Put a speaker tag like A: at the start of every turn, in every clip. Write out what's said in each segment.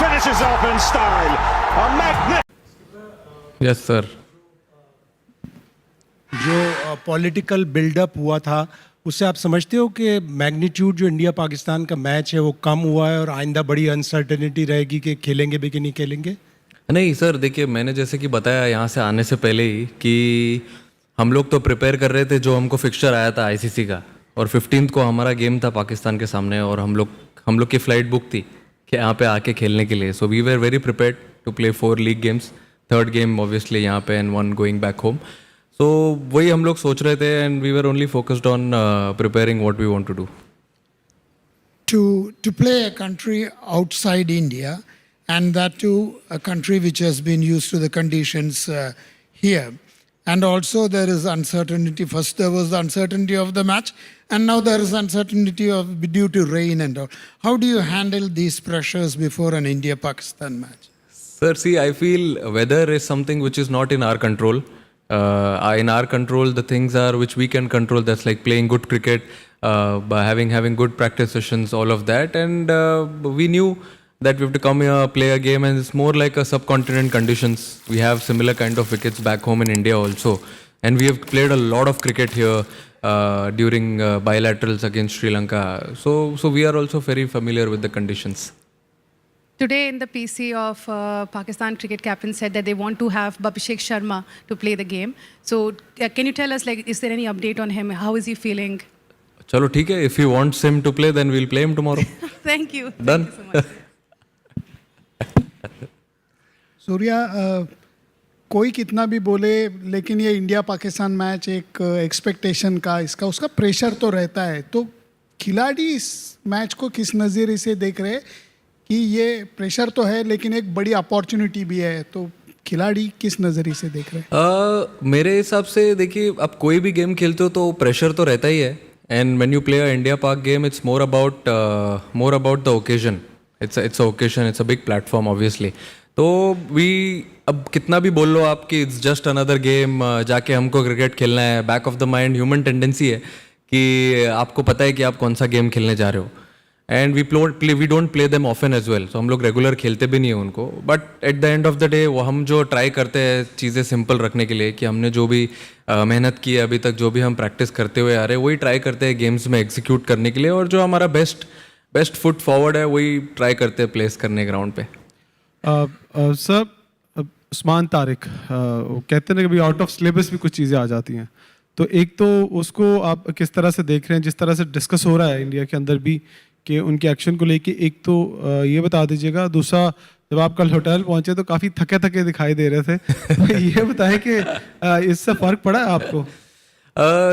A: finishes off in style. A magnificent.
B: Yes, sir.
C: जो political buildup हुआ था उससे आप समझते हो कि मैग्नीट्यूड जो इंडिया पाकिस्तान का मैच है वो कम हुआ है और आइंदा बड़ी अनसर्टेनिटी रहेगी कि खेलेंगे भी कि नहीं खेलेंगे?
B: नहीं सर, देखिए मैंने जैसे कि बताया यहाँ से आने से पहले ही कि हम लोग तो प्रिपेयर कर रहे थे, जो हमको फिक्सचर आया था आईसीसी का, और 15th को हमारा गेम था पाकिस्तान के सामने, और हम लोग की फ़्लाइट बुक थी कि यहाँ पे आके खेलने के लिए. So we were very prepared to play 4 league games, 3rd game obviously यहाँ पे and 1 going back home. So वही हम लोग सोच रहे थे and we were only focused on preparing what we want to do.
D: To play a country outside India, and that too a country which has been used to the conditions here, and also there is uncertainty. First there was the uncertainty of the match, and now there is uncertainty of due to rain and all. How do you handle these pressures before an India-Pakistan match?
B: Sir, see, I feel weather is something which is not in our control. In our control, the things are which we can control. That's like playing good cricket, by having good practice sessions, all of that. And we knew that we have to come here, play a game, and it's more like a subcontinent conditions. We have similar kind of wickets back home in India also, and we have played a lot of cricket here during bilaterals against Sri Lanka. So we are also very familiar with the conditions.
E: Today in the PC of Pakistan cricket captain said that they want to have Abhishek Sharma to play the game. So can you tell us, like, is there any update on him? How is he feeling?
B: चलो ठीक है. If he wants him to play, then we'll play him tomorrow.
E: Thank you.
B: Done.
E: Thank you so much.
F: Surya, कोई कितना भी बोले लेकिन ये India Pakistan match एक एक्सपेक्टेशन का, इसका उसका प्रेशर तो रहता है. तो खिलाड़ी इस मैच को किस नज़रिए से देख रहे हैं कि ये प्रेशर तो है लेकिन एक बड़ी अपॉर्चुनिटी भी है, तो खिलाड़ी किस नज़रिए से देख रहे हैं?
B: मेरे हिसाब से देखिए, आप कोई भी गेम खेलते हो तो प्रेशर तो रहता ही है. And when you play a India Pak game, it's more about the occasion. It's a occasion, it's a big platform obviously. तो अब कितना भी बोल लो आप कि इट्स जस्ट अनदर गेम, जाके हमको क्रिकेट खेलना है, back of the mind human tendency है कि आपको पता है कि आप कौन सा गेम खेलने जा रहे हो. And we don't play them often as well. So हम लोग रेगुलर खेलते भी नहीं हैं उनको. But at the end of the day वो हम जो ट्राई करते हैं चीज़ें सिंपल रखने के लिए, कि हमने जो भी मेहनत की है अभी तक, जो भी हम प्रैक्टिस करते हुए आ रहे हैं, वही ट्राई करते हैं गेम्स में एग्जीक्यूट करने के लिए, और जो हमारा बेस्ट फुट फॉरवर्ड है वही ट्राई करते हैं प्लेस करने ग्राउंड पे.
G: सर, उस्मान तारिक वो कहते हैं कि अभी आउट ऑफ सिलेबस भी कुछ चीज़ें आ जाती हैं, तो एक तो उसको आप किस तरह से देख रहे हैं, जिस तरह से डिस्कस हो रहा है इंडिया के अंदर भी कि उनके एक्शन को लेके, एक तो ये बता दीजिएगा. दूसरा, जब आप कल होटल पहुंचे तो काफ़ी थके दिखाई दे रहे थे. तो ये बताएं कि इससे फ़र्क पड़ा है आपको?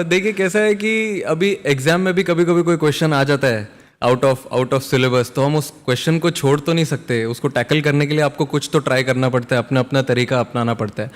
B: देखिए कैसा है कि अभी एग्जाम में भी कभी कभी कोई क्वेश्चन आ जाता है आउट ऑफ सिलेबस, तो हम उस क्वेश्चन को छोड़ तो नहीं सकते. उसको टैकल करने के लिए आपको कुछ तो ट्राई करना पड़ता है, अपना तरीका अपनाना पड़ता है.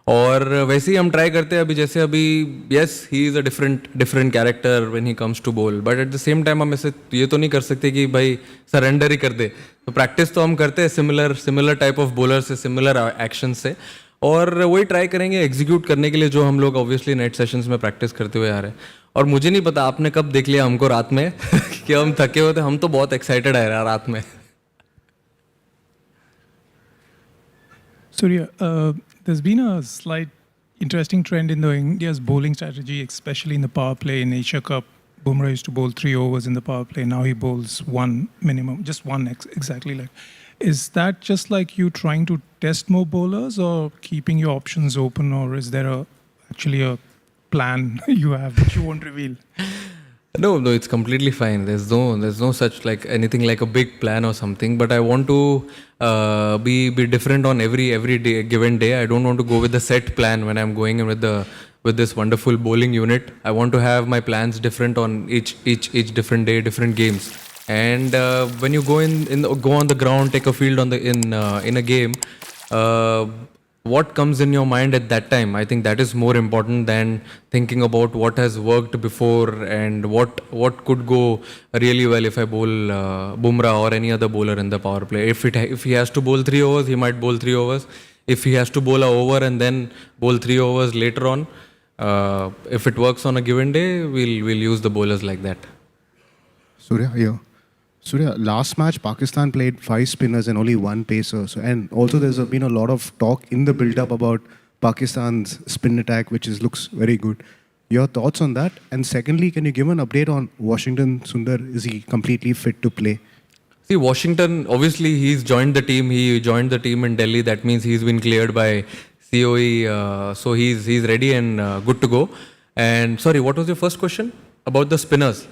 B: और वैसे ही हम ट्राई करते हैं. अभी yes, he is a different character when he comes to bowl, but at the same time हम ऐसे ये तो नहीं कर सकते कि भाई सरेंडर ही कर दे. तो प्रैक्टिस तो हम करते हैं सिमिलर टाइप ऑफ बॉलर से, सिमिलर एक्शन से, और वही ट्राई करेंगे एग्जीक्यूट करने के लिए जो हम लोग ऑब्वियसली नेट सेशंस में प्रैक्टिस करते हुए आ रहे हैं. और मुझे नहीं पता आपने कब देख लिया हमको रात में कि हम थके होते. हम तो बहुत एक्साइटेड है रात में.
H: Surya, there's been a slight interesting trend in the India's bowling strategy, especially in the power play. In Asia Cup, Bumrah used to bowl 3 overs in the power play. Now he bowls 1 minimum, just 1 exactly. Like, is that just like you trying to test more bowlers, or keeping your options open, or is there actually a plan you have which you won't reveal?
B: No, it's completely fine. There's no such like anything like a big plan or something. But I want to be different on every day, given day. I don't want to go with the set plan when I'm going in with this wonderful bowling unit. I want to have my plans different on each different day, different games. And when you go go on the ground, take a field in a game. What comes in your mind at that time, I think that is more important than thinking about what has worked before and what could go really well if I bowl Bumrah or any other bowler in the power play. If he has to bowl 3 overs, he might bowl 3 overs. If he has to bowl a over and then bowl 3 overs later on, if it works on a given day, we'll use the bowlers like that.
I: Surya, here. Surya, last match Pakistan played 5 spinners and only 1 pacer. So, and also there's been a lot of talk in the build-up about Pakistan's spin attack, which looks very good. Your thoughts on that? And secondly, can you give an update on Washington Sundar? Is he completely fit to play?
B: See, Washington, obviously, he's joined the team. He joined the team in Delhi. That means he's been cleared by COE. So he's ready and good to go. And sorry, what was your first question? About the spinners?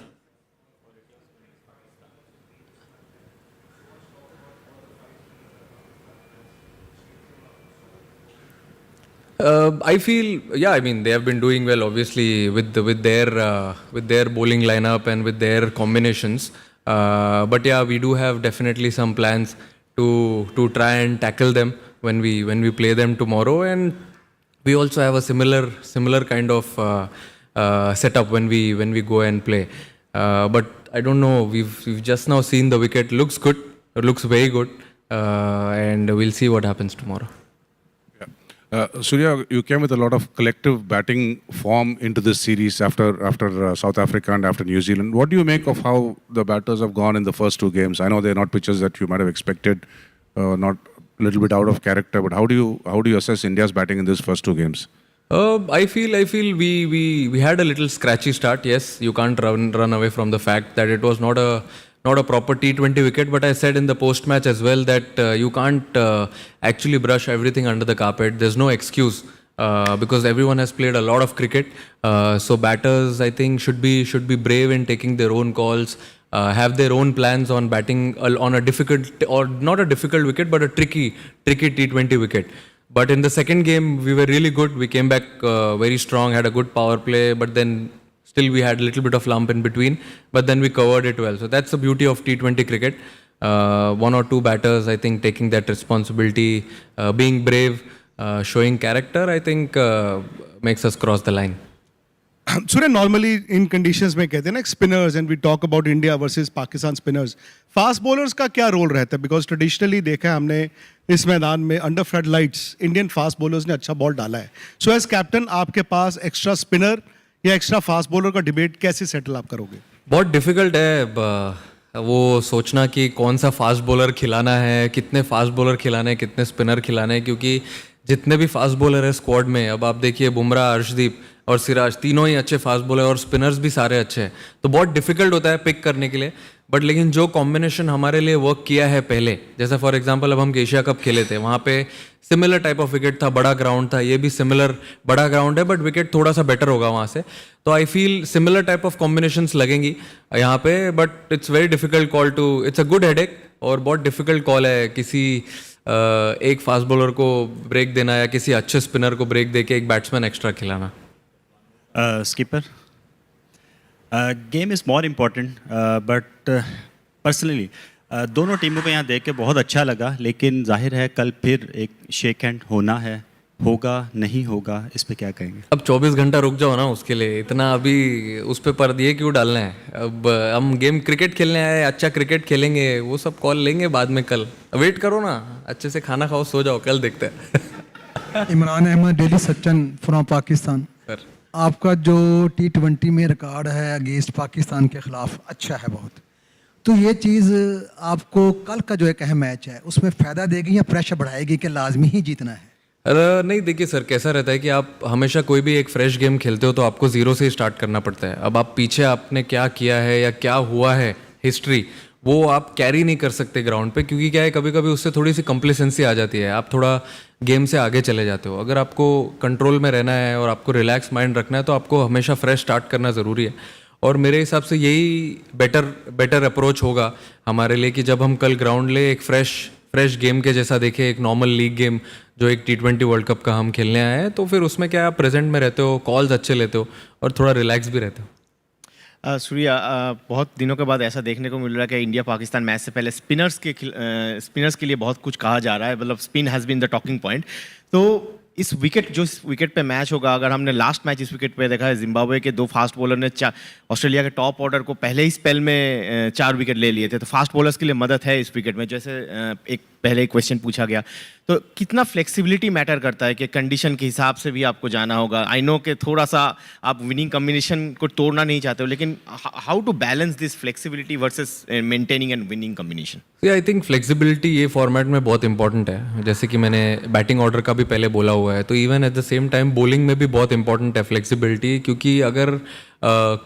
B: I feel, yeah, I mean, they have been doing well, obviously, with their bowling lineup and with their combinations. But yeah, we do have definitely some plans to try and tackle them when we play them tomorrow, and we also have a similar kind of setup when we go and play. But I don't know. We've just now seen the wicket. Looks good. It looks very good, and we'll see what happens tomorrow.
J: Surya, you came with a lot of collective batting form into this series after South Africa and after New Zealand. What do you make of how the batters have gone in the first 2 games? I know they're not pitches that you might have expected, not a little bit out of character, but how do you assess India's batting in these first 2 games?
B: I feel we had a little scratchy start. Yes, you can't run away from the fact that it was not a proper T20 wicket, but I said in the post-match as well that you can't actually brush everything under the carpet. There's no excuse because everyone has played a lot of cricket. So batters, I think, should be brave in taking their own calls, have their own plans on batting on a difficult, or not a difficult wicket, but a tricky T20 wicket. But in the second game, we were really good. We came back very strong, had a good power play, but then still we had a little bit of lump in between, but then we covered it well. So that's the beauty of T20 cricket. 1 or 2 batters, I think, taking that responsibility, being brave, showing character, I think makes us cross the line.
F: Surya, normally in conditions में कहते हैं ना spinners, and we talk about India versus Pakistan spinners. Fast bowlers का क्या role रहता है? Because traditionally देखा है हमने इस मैदान में under floodlights Indian fast bowlers ने अच्छा बॉल डाला है. So as captain आपके पास extra spinner या एक्स्ट्रा फास्ट बॉलर का डिबेट कैसे सेटल आप करोगे?
B: बहुत डिफिकल्ट है वो सोचना कि कौन सा फास्ट बॉलर खिलाना है, कितने फास्ट बॉलर खिलाने हैं, कितने स्पिनर खिलाने हैं, क्योंकि जितने भी फास्ट बॉलर है स्क्वाड में, अब आप देखिए बुमराह, अर्शदीप और सिराज, तीनों ही अच्छे फास्ट बॉलर और स्पिनर्स भी सारे अच्छे हैं. तो बहुत डिफिकल्ट होता है पिक करने के लिए. बट लेकिन जो कॉम्बिनेशन हमारे लिए वर्क किया है पहले, जैसे फॉर एग्जांपल अब हम एशिया कप खेले थे, वहाँ पे सिमिलर टाइप ऑफ विकेट था, बड़ा ग्राउंड था, ये भी सिमिलर बड़ा ग्राउंड है, बट विकेट थोड़ा सा बेटर होगा वहाँ से. तो I feel similar type of combinations लगेंगी यहाँ पे, but it's very difficult call to, it's a good headache, और बहुत डिफिकल्ट कॉल है किसी एक फास्ट बॉलर को ब्रेक देना या किसी अच्छे स्पिनर को ब्रेक दे के एक बैट्समैन एक्स्ट्रा खिलाना.
K: Skipper, game is more important, but personally दोनों टीमों को यहाँ देख के बहुत अच्छा लगा, लेकिन जाहिर है कल फिर एक शेक हैंड होना है, होगा नहीं होगा, इस पे क्या कहेंगे?
B: अब 24 घंटा रुक जाओ ना उसके लिए, इतना अभी उस पे पर्दे क्यों डालना है? अब हम गेम क्रिकेट खेलने आए, अच्छा क्रिकेट खेलेंगे, वो सब कॉल लेंगे बाद में. कल वेट करो ना, अच्छे से खाना खाओ, सो जाओ, कल देखते हैं.
L: इमरान अहमद, डेली सचिन फ्रॉम पाकिस्तान. आपका जो T20 में रिकॉर्ड है अगेंस्ट पाकिस्तान के खिलाफ अच्छा है बहुत, तो ये चीज़ आपको कल का जो एक अहम मैच है उसमें फ़ायदा देगी या प्रेशर बढ़ाएगी कि लाजमी ही जीतना है?
B: नहीं, देखिए सर, कैसा रहता है कि आप हमेशा कोई भी एक फ्रेश गेम खेलते हो तो आपको ज़ीरो से ही स्टार्ट करना पड़ता है. अब आप पीछे आपने क्या किया है या क्या हुआ है हिस्ट्री, वो आप कैरी नहीं कर सकते ग्राउंड पे, क्योंकि क्या है कभी कभी उससे थोड़ी सी कंप्लेसेंसी आ जाती है, आप थोड़ा गेम से आगे चले जाते हो. अगर आपको कंट्रोल में रहना है और आपको रिलैक्स माइंड रखना है तो आपको हमेशा फ्रेश स्टार्ट करना ज़रूरी है. और मेरे हिसाब से यही बेटर अप्रोच होगा हमारे लिए कि जब हम कल ग्राउंड ले एक फ्रेश गेम के जैसा देखें, एक नॉर्मल लीग गेम जो एक T20 वर्ल्ड कप का हम खेलने आए हैं, तो फिर उसमें क्या आप प्रेजेंट में रहते हो, कॉल्स अच्छे लेते हो और थोड़ा रिलैक्स भी रहते हो.
M: सूर्या, बहुत दिनों के बाद ऐसा देखने को मिल रहा है कि इंडिया पाकिस्तान मैच से पहले स्पिनर्स के लिए बहुत कुछ कहा जा रहा है, मतलब spin has been the talking point. तो इस विकेट पे मैच होगा, अगर हमने लास्ट मैच इस विकेट पे देखा है, जिम्बाब्वे के 2 फास्ट बॉलर ने ऑस्ट्रेलिया के टॉप ऑर्डर को पहले ही स्पेल में 4 विकेट ले लिए थे. तो फास्ट बॉलर्स के लिए मदद है इस विकेट में, जैसे एक पहले एक क्वेश्चन पूछा गया. तो कितना फ्लेक्सिबिलिटी मैटर करता है कि कंडीशन के हिसाब से भी आपको जाना होगा? आई नो कि थोड़ा सा आप विनिंग कॉम्बिनेशन को तोड़ना नहीं चाहते हो, लेकिन how to balance this flexibility versus maintaining and winning combination?
B: I think flexibility ये फॉर्मेट में बहुत इंपॉर्टेंट है, जैसे कि मैंने बैटिंग ऑर्डर का भी पहले बोला हुआ है, तो even at the same time bowling में भी बहुत इंपॉर्टेंट है फ्लेक्सिबिलिटी, क्योंकि अगर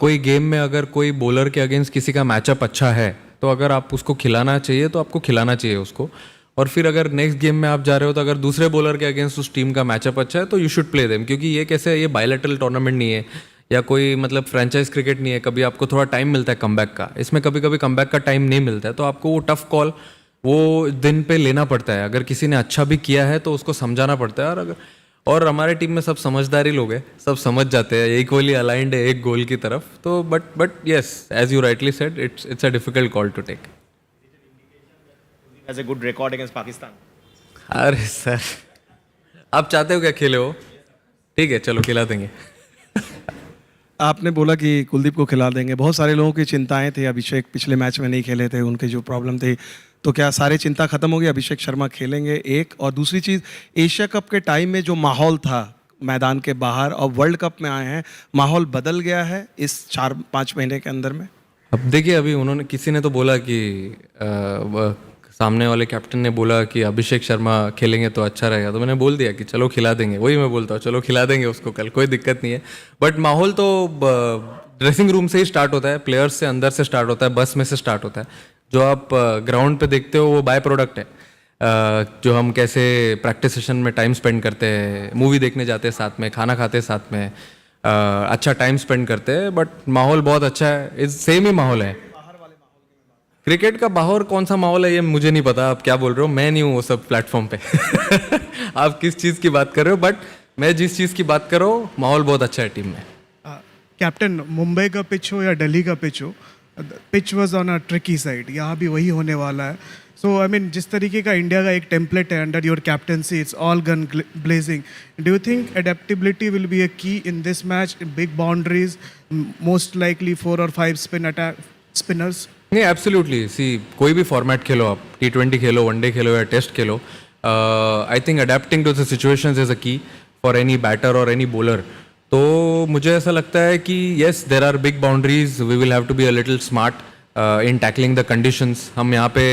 B: कोई गेम में अगर कोई बॉलर के अगेंस्ट किसी का मैचअप अच्छा है तो अगर आप उसको खिलाना चाहिए तो आपको खिलाना चाहिए उसको, और फिर अगर नेक्स्ट गेम में आप जा रहे हो तो अगर दूसरे बॉलर के अगेंस्ट उस टीम का मैचअप अच्छा है तो यू शुड प्ले देम, क्योंकि ये कैसे ये बायलैटरल टूर्नामेंट नहीं है या कोई मतलब फ्रेंचाइज क्रिकेट नहीं है, कभी आपको थोड़ा टाइम मिलता है कमबैक का, इसमें कभी कभी कमबैक का टाइम नहीं मिलता है, तो आपको वो टफ कॉल वो दिन पे लेना पड़ता है। अगर किसी ने अच्छा भी किया है तो उसको समझाना पड़ता है, और हमारे टीम में सब समझदारी लोग हैं, सब समझ जाते हैं, इक्वली अलाइंड है एक गोल की तरफ, तो but yes as you rightly said it's a difficult call to take.
M: Has a good record against Pakistan.
B: अरे सर आप चाहते हो क्या खेले हो? ठीक है चलो खिला देंगे।
G: आपने बोला कि कुलदीप को खिला देंगे, बहुत सारे लोगों की चिंताएं थी, अभिषेक पिछले मैच में नहीं खेले थे, उनकी जो प्रॉब्लम थी, तो क्या सारी चिंता खत्म हो गई? अभिषेक शर्मा खेलेंगे एक, और दूसरी चीज़ एशिया कप के टाइम में जो माहौल था मैदान के बाहर और वर्ल्ड कप में आए हैं, माहौल बदल गया है इस 4-5 महीने के अंदर में?
B: अब देखिए अभी उन्होंने किसी ने तो बोला कि सामने वाले कैप्टन ने बोला कि अभिषेक शर्मा खेलेंगे तो अच्छा रहेगा, तो मैंने बोल दिया कि चलो खिला देंगे, वही मैं बोलता हूँ चलो खिला देंगे उसको कल, कोई दिक्कत नहीं है। बट माहौल तो ड्रेसिंग रूम से ही स्टार्ट होता है, प्लेयर्स से अंदर से स्टार्ट होता है, बस में से स्टार्ट होता है, जो आप ग्राउंड पे देखते हो वो बाय प्रोडक्ट है, जो हम कैसे प्रैक्टिस सेशन में टाइम स्पेंड करते हैं, मूवी देखने जाते हैं साथ में, खाना खाते हैं साथ में, अच्छा टाइम स्पेंड करते हैं, बट माहौल बहुत अच्छा है, सेम ही माहौल है। क्रिकेट का बाहर कौन सा माहौल है ये मुझे नहीं पता, आप क्या बोल रहे हो, मैं नहीं हूँ वो सब प्लेटफॉर्म पे आप किस चीज़ की बात कर रहे हो, बट मैं जिस चीज़ की बात कर रहा हूँ माहौल बहुत अच्छा है टीम में।
N: कैप्टन, मुंबई का पिच हो या दिल्ली का पिच हो, pitch was on a tricky side, यहाँ भी वही होने वाला है। सो आई मीन जिस तरीके का इंडिया का एक टेम्पलेट है under your captaincy, it's all gun blazing, do you think adaptability will be a key in this match, big boundaries, most likely 4 or 5 spinners?
B: नहीं एब्सोल्युटली, सी कोई भी फॉर्मेट खेलो आप, T20 खेलो, वनडे खेलो या test खेलो, I think adapting to the situations is a key for any batter और any bowler. तो मुझे ऐसा लगता है कि yes there are big boundaries, we will have to be a little smart in tackling the conditions. हम यहाँ पे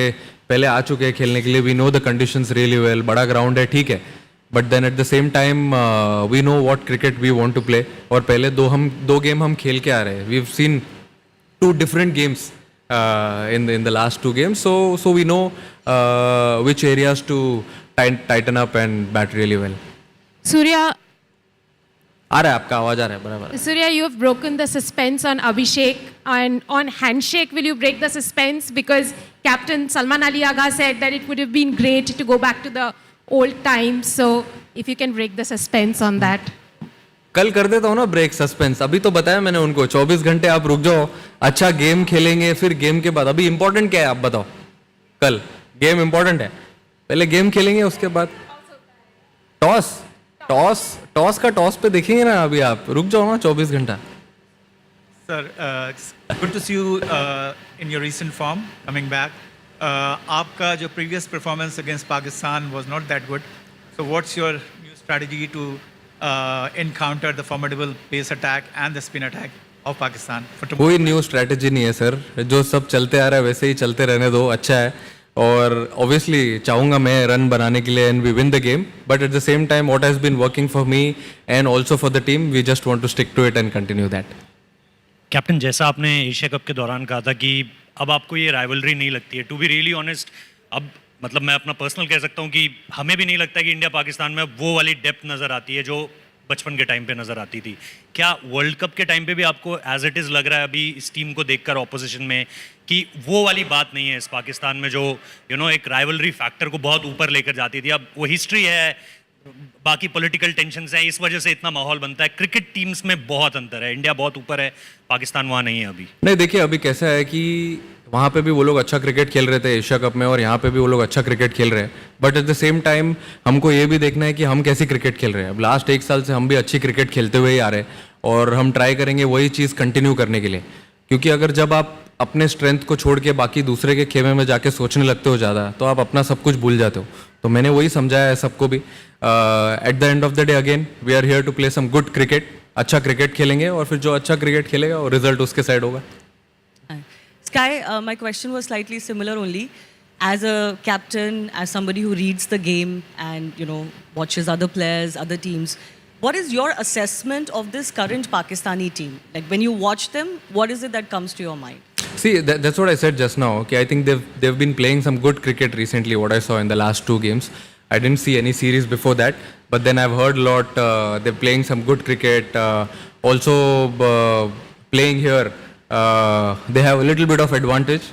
B: पहले आ चुके हैं खेलने के लिए, we know the conditions really well, बड़ा ग्राउंड है ठीक है, but then at the same time we know what cricket we want to play, और पहले दो गेम हम खेल के आ रहे हैं, we have seen 2 different games in the last 2 games, so we know which areas to tighten up and bat really well.
O: Surya,
B: आ रहा है आपका आवाज, आ रहा है बराबर।
O: Surya, you have broken the suspense on Abhishek, and on handshake, will you break the suspense? Because Captain Salman Ali Agha said that it would have been great to go back to the old times. So if you can break the suspense on that.
B: कल कर देता हूँ ना break suspense, अभी तो बताया मैंने उनको 24 घंटे आप रुक जाओ, अच्छा गेम खेलेंगे, फिर गेम के बाद अभी इंपॉर्टेंट क्या है आप बताओ? कल गेम इंपॉर्टेंट है, पहले गेम खेलेंगे उसके बाद टॉस का टॉस पे देखेंगे ना, अभी आप रुक जाओ ना 24 घंटा।
P: Sir, good to see you in your recent form coming back. आपका जो previous performance against Pakistan was not that good, so what's your new strategy to encounter the formidable pace attack and the spin attack of Pakistan for tomorrow?
B: कोई new strategy नहीं है sir, जो सब चलते आ रहा है वैसे ही चलते रहने दो, अच्छा है, और ऑब्वियसली चाहूँगा मैं रन बनाने के लिए and we win the game, but at the same time what has been working for me and also for the team, we just want to stick to it and continue that.
Q: Captain, जैसा आपने Asia cup के दौरान कहा था कि अब आपको ये राइवलरी नहीं लगती है, टू बी रियली ऑनेस्ट, अब मतलब मैं अपना पर्सनल कह सकता हूँ कि हमें भी नहीं लगता कि इंडिया पाकिस्तान में वो वाली डेप्थ नज़र आती है जो बचपन के टाइम पे नज़र आती थी। क्या वर्ल्ड कप के टाइम पे भी आपको एज इट इज़ लग रहा है अभी इस टीम को देखकर ऑपोजिशन में कि वो वाली बात नहीं है इस पाकिस्तान में जो एक राइवलरी फैक्टर को बहुत ऊपर लेकर जाती थी? अब वो हिस्ट्री है, बाकी पॉलिटिकल टेंशन्स हैं, इस वजह से इतना माहौल बनता है। क्रिकेट टीम्स में बहुत अंतर है, इंडिया बहुत ऊपर है, पाकिस्तान वहाँ नहीं है अभी।
B: नहीं देखिए अभी कैसा है कि वहाँ पे भी वो लोग अच्छा क्रिकेट खेल रहे थे एशिया कप में, और यहाँ पे भी वो लोग अच्छा क्रिकेट खेल रहे हैं, but at the same time हमको ये भी देखना है कि हम कैसी क्रिकेट खेल रहे हैं। अब लास्ट 1 साल से हम भी अच्छी क्रिकेट खेलते हुए ही आ रहे हैं, और हम ट्राई करेंगे वही चीज़ कंटिन्यू करने के लिए, क्योंकि अगर जब आप अपने स्ट्रेंथ को छोड़ के बाकी दूसरे के खेमे में जाके सोचने लगते हो ज़्यादा, तो आप अपना सब कुछ भूल जाते हो. तो मैंने वही समझाया है सबको भी. At the end of the day again we are here to play some good cricket. अच्छा क्रिकेट खेलेंगे और फिर जो अच्छा क्रिकेट खेलेगा वो रिजल्ट उसके साइड होगा.
R: Sky, my question was slightly similar only. As a captain, as somebody who reads the game and watches other players, other teams, what is your assessment of this current Pakistani team? Like when you watch them, what is it that comes to your mind?
B: See, that's what I said just now. Okay, I think they've been playing some good cricket recently. What I saw in the last 2 games, I didn't see any series before that. But then I've heard a lot. They're playing some good cricket. Also playing here. They have a little bit of advantage,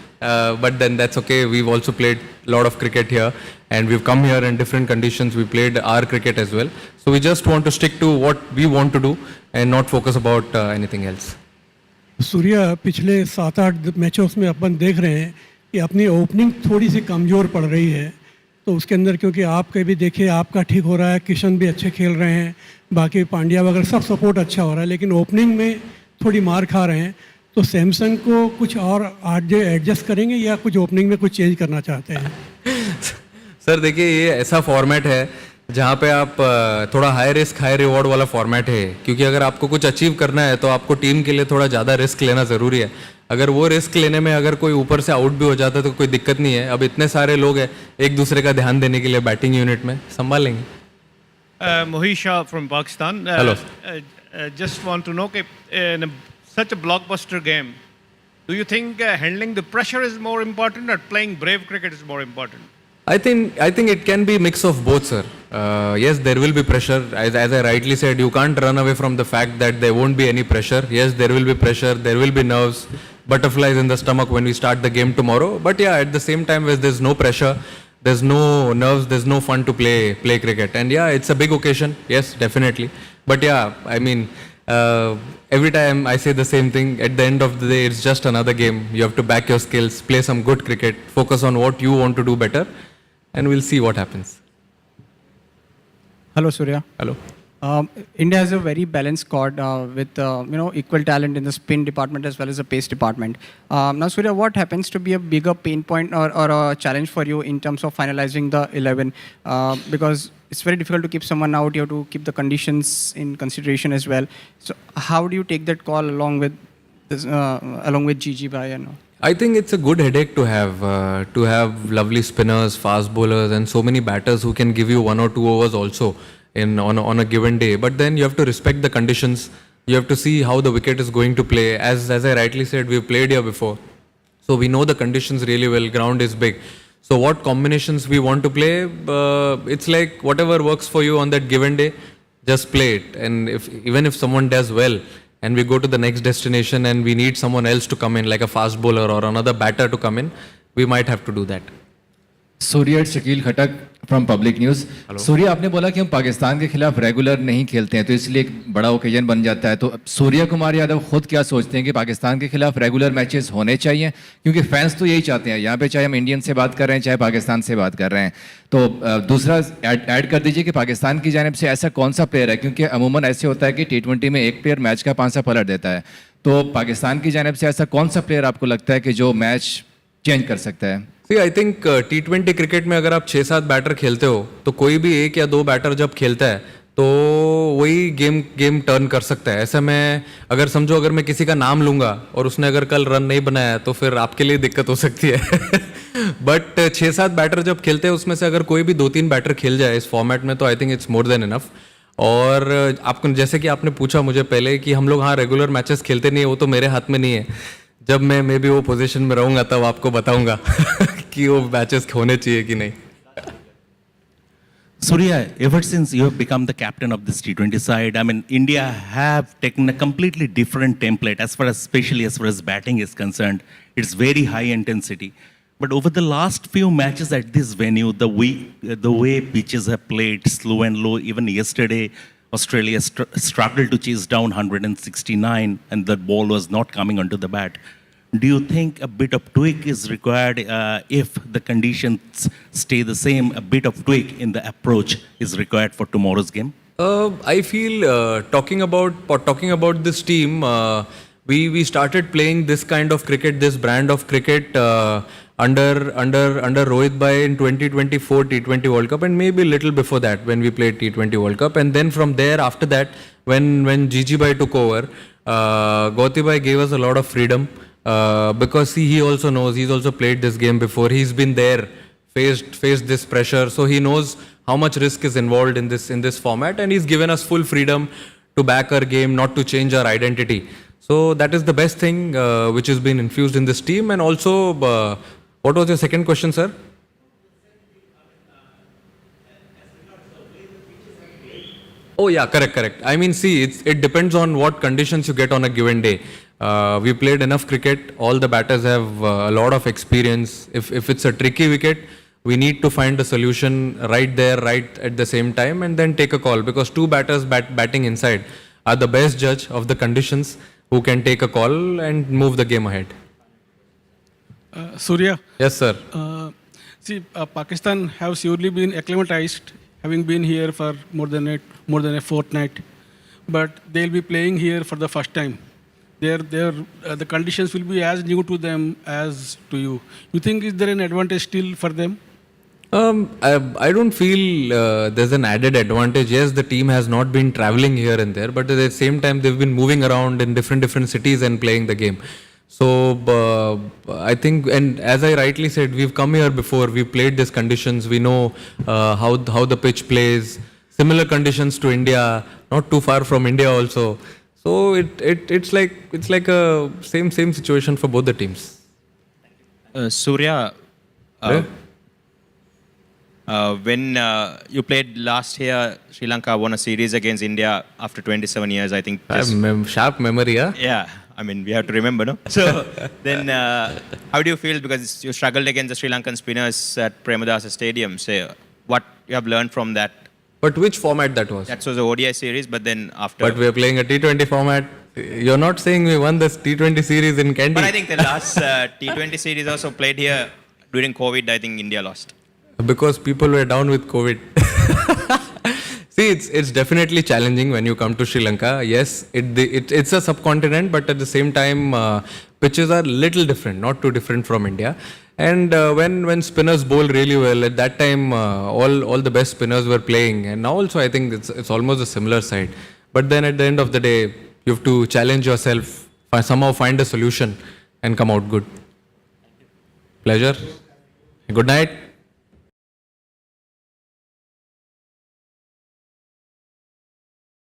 B: but then that's okay. We've also played a lot of cricket here, and we've come here in different conditions. We played our cricket as well. So we just want to stick to what we want to do and not focus about anything else.
C: Surya, पिछले 7-8 मैचों में अपन देख रहे हैं कि अपनी opening थोड़ी सी कमज़ोर पड़ रही है. तो उसके अंदर क्योंकि आपके भी देखिए आपका ठीक हो रहा है, किशन भी अच्छे खेल रहे हैं, बाकी पांड्या वगैरह सब सपोर्ट अच्छा हो रहा है, लेकिन ओपनिंग में थोड़ी मार खा रहे हैं. तो सैमसंग को कुछ और आज एडजस्ट करेंगे या कुछ ओपनिंग में कुछ चेंज करना चाहते हैं?
B: सर देखिए, ये ऐसा फॉर्मेट है जहाँ पे आप थोड़ा हाई रिस्क हाई रिवॉर्ड वाला फॉर्मेट है. क्योंकि अगर आपको कुछ अचीव करना है तो आपको टीम के लिए थोड़ा ज़्यादा रिस्क लेना ज़रूरी है. अगर वो रिस्क लेने में अगर कोई ऊपर से आउट भी हो जाता है तो कोई दिक्कत नहीं है. अब इतने सारे लोग हैं एक दूसरे का ध्यान देने के लिए बैटिंग यूनिट में, संभाल लेंगे.
S: Mohisha from Pakistan.
B: Hello.
S: Just want to know, in such a blockbuster game, do you think handling the pressure is more important or playing brave cricket is more important?
B: I think it can be mix of both, sir. Yes, there will be pressure. As I rightly said, you can't run away from the fact that there won't be any pressure. Yes, there will be pressure. There will be nerves, butterflies in the stomach when we start the game tomorrow. But yeah, at the same time, there's no pressure, there's no nerves, there's no fun to play cricket. And yeah, it's a big occasion. Yes, definitely. But yeah, I mean, every time I say the same thing. At the end of the day, it's just another game. You have to back your skills, play some good cricket, focus on what you want to do better, and we'll see what happens.
T: Hello, Surya.
B: Hello.
T: India has a very balanced squad with equal talent in the spin department as well as the pace department. Now, Surya, what happens to be a bigger pain point or a challenge for you in terms of finalizing the 11? Because it's very difficult to keep someone out. You have to keep the conditions in consideration as well. So, how do you take that call along with this, along with Gigi Bhai?
B: I think it's a good headache to have lovely spinners, fast bowlers, and so many batters who can give you 1 or 2 overs also on a given day. But then you have to respect the conditions. You have to see how the wicket is going to play. As I rightly said, we've played here before, so we know the conditions really well. Ground is big. So what combinations we want to play, it's like whatever works for you on that given day, just play it. And even if someone does well, and we go to the next destination and we need someone else to come in, like a fast bowler or another batter to come in, we might have to do that.
U: Surya, Shakeel Khattak from Public News. Surya, आपने बोला कि हम पाकिस्तान के खिलाफ regular नहीं खेलते हैं तो इसलिए एक बड़ा ओकेजन बन जाता है. तो सूर्या कुमार यादव खुद क्या सोचते हैं कि पाकिस्तान के खिलाफ रेगुलर मैचेस होने चाहिए? क्योंकि फैंस तो यही चाहते हैं यहाँ पे, चाहे हम इंडियन से बात कर रहे हैं चाहे पाकिस्तान से बात कर रहे हैं. तो दूसरा ऐड कर दीजिए कि पाकिस्तान की जानिब से ऐसा कौन सा प्लेयर है, क्योंकि अमूमन ऐसे होता है कि T20 में एक प्लेयर मैच का 5 पलट देता है. तो पाकिस्तान की जानिब से ऐसा कौन सा प्लेयर आपको लगता है कि जो मैच चेंज कर सकता है?
B: See, I think T20 cricket में अगर आप 6-7 बैटर खेलते हो तो कोई भी 1 या 2 बैटर जब खेलता है तो वही गेम टर्न कर सकता है. ऐसे में अगर समझो, अगर मैं किसी का नाम लूँगा और उसने अगर कल रन नहीं बनाया तो फिर आपके लिए दिक्कत हो सकती है. बट 6-7 बैटर जब खेलते हैं उसमें से अगर कोई भी 2-3 बैटर खेल जाए इस फॉर्मेट में तो I think it's more than enough. और आपको जैसे कि आपने पूछा मुझे पहले कि हम लोग हाँ रेगुलर मैचेस खेलते नहीं है, वो तो मेरे हाथ में नहीं है. जब मैं भी वो पोजीशन में रहूँगा तब आपको बताऊँगा कि वो मैचेस होने चाहिए कि नहीं.
V: Surya, ever since you have become the captain of this T20 side, I mean, India have taken a completely different template especially as far as batting is concerned. It's very high intensity. But over the last few matches at this venue, the way pitches have played slow and low, even yesterday, Australia struggled to chase down 169 and the ball was not coming onto the bat. Do you think a bit of tweak is required if the conditions stay the same? A bit of tweak in the approach is required for tomorrow's game?
B: I feel talking about this team, we started playing this kind of cricket, this brand of cricket under Rohit Bhai in 2024 T20 World Cup, and maybe a little before that when we played T20 World Cup. And then from there, after that, when Gigi Bhai took over, Gauti Bhai gave us a lot of freedom because he also knows, he's also played this game before. He's been there, faced this pressure, so he knows how much risk is involved in this format, and he's given us full freedom to back our game, not to change our identity. So that is the best thing which has been infused in this team. And also, what was your second question, sir? Oh yeah, correct. I mean, see, it depends on what conditions you get on a given day. We played enough cricket. All the batters have a lot of experience. If it's a tricky wicket, we need to find a solution right there, right at the same time, and then take a call, because two batters batting inside are the best judge of the conditions, who can take a call and move the game ahead.
A: Surya.
B: Yes, sir.
A: Pakistan have surely been acclimatized, having been here for more than a fortnight, but they'll be playing here for the first time. The conditions will be as new to them as to you. You think is there an advantage still for them?
B: I don't feel there's an added advantage. Yes, the team has not been traveling here and there, but at the same time, they've been moving around in different cities and playing the game. So I think, and as I rightly said, we've come here before. We've played these conditions. We know how the pitch plays. Similar conditions to India, not too far from India also. So it's like a same situation for both the teams.
M: Surya. When you played last year, Sri Lanka won a series against India after 27 years, I think.
B: I have sharp memory, yeah?
M: Yeah, I mean, we have to remember, no? So then how do you feel, because you struggled against the Sri Lankan spinners at Premadasa Stadium? Say, what you have learned from that?
B: But which format that was?
M: That was the ODI series, but then after...
B: But we are playing a T20 format. You're not saying we won this T20 series in Kandy.
M: But I think the last T20 series also played here during COVID. I think India lost.
B: Because people were down with COVID. See, it's definitely challenging when you come to Sri Lanka. Yes, it's a subcontinent, but at the same time, pitches are little different, not too different from India. And when spinners bowl really well, at that time, all the best spinners were playing. And now also, I think it's almost a similar side. But then at the end of the day, you have to challenge yourself, somehow find a solution and come out good. Pleasure. Good night.